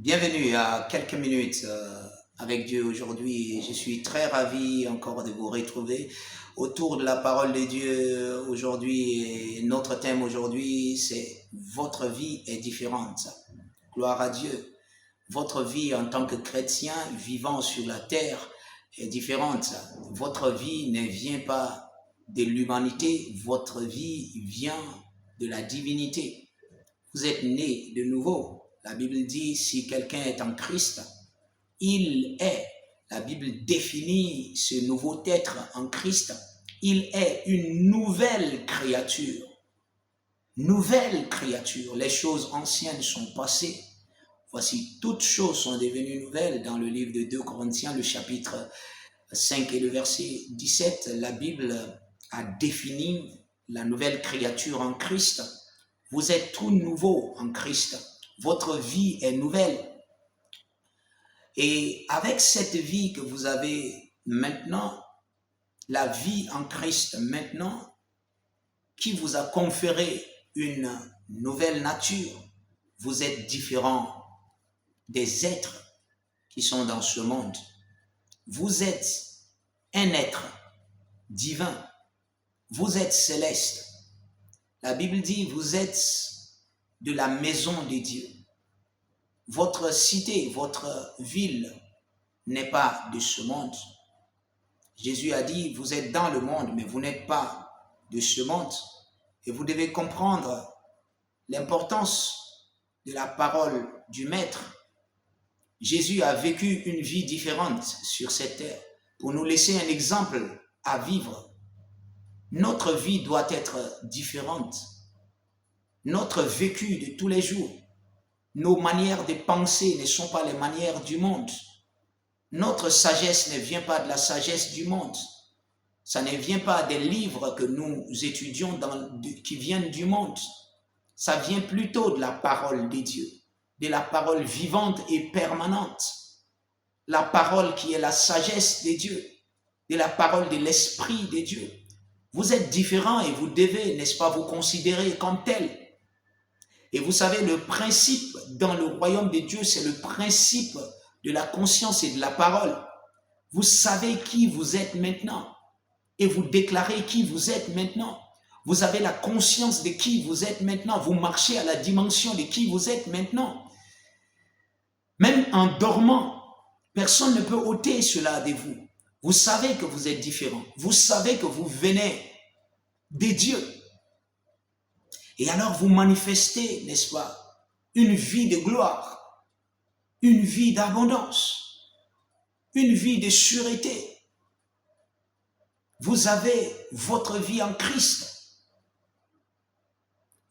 Bienvenue à quelques minutes avec Dieu aujourd'hui. Je suis très ravi encore de vous retrouver autour de la parole de Dieu aujourd'hui. Et notre thème aujourd'hui, c'est votre vie est différente. Gloire à Dieu. Votre vie en tant que chrétien vivant sur la terre est différente. Votre vie ne vient pas de l'humanité, votre vie vient de la divinité. Vous êtes né de nouveau. La Bible dit, si quelqu'un est en Christ, il est. La Bible définit ce nouveau être en Christ. Il est une nouvelle créature. Nouvelle créature. Les choses anciennes sont passées. Voici, toutes choses sont devenues nouvelles. Dans le livre de 2 Corinthiens, le chapitre 5 et le verset 17, la Bible a défini la nouvelle créature en Christ. Vous êtes tout nouveau en Christ. Votre vie est nouvelle. Et avec cette vie que vous avez maintenant, la vie en Christ maintenant, qui vous a conféré une nouvelle nature, vous êtes différent des êtres qui sont dans ce monde. Vous êtes un être divin. Vous êtes céleste. La Bible dit, vous êtes de la maison de Dieu. Votre cité, votre ville n'est pas de ce monde. Jésus a dit, vous êtes dans le monde, mais vous n'êtes pas de ce monde. Et vous devez comprendre l'importance de la parole du Maître. Jésus a vécu une vie différente sur cette terre pour nous laisser un exemple à vivre. Notre vie doit être différente. Notre vécu de tous les jours, nos manières de penser ne sont pas les manières du monde. Notre sagesse ne vient pas de la sagesse du monde. Ça ne vient pas des livres que nous étudions qui viennent du monde. Ça vient plutôt de la parole de Dieu, de la parole vivante et permanente. La parole qui est la sagesse de Dieu, de la parole de l'Esprit de Dieu. Vous êtes différents et vous devez, n'est-ce pas, vous considérer comme tel. Et vous savez, le principe dans le royaume de Dieu, c'est le principe de la conscience et de la parole. Vous savez qui vous êtes maintenant et vous déclarez qui vous êtes maintenant. Vous avez la conscience de qui vous êtes maintenant. Vous marchez à la dimension de qui vous êtes maintenant. Même en dormant, personne ne peut ôter cela de vous. Vous savez que vous êtes différent. Vous savez que vous venez de Dieu. Et alors vous manifestez, n'est-ce pas, une vie de gloire, une vie d'abondance, une vie de sûreté. Vous avez votre vie en Christ.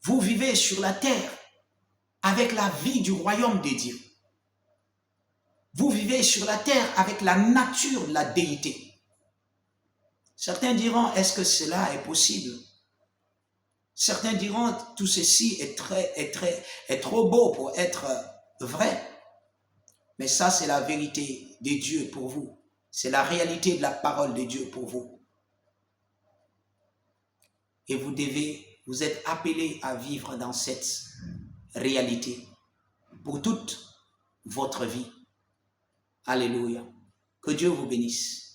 Vous vivez sur la terre avec la vie du royaume de Dieu. Vous vivez sur la terre avec la nature de la déité. Certains diront, est-ce que cela est possible? Certains diront, tout ceci est trop beau pour être vrai. Mais ça, c'est la vérité de Dieu pour vous. C'est la réalité de la parole de Dieu pour vous. Et vous êtes appelés à vivre dans cette réalité pour toute votre vie. Alléluia. Que Dieu vous bénisse.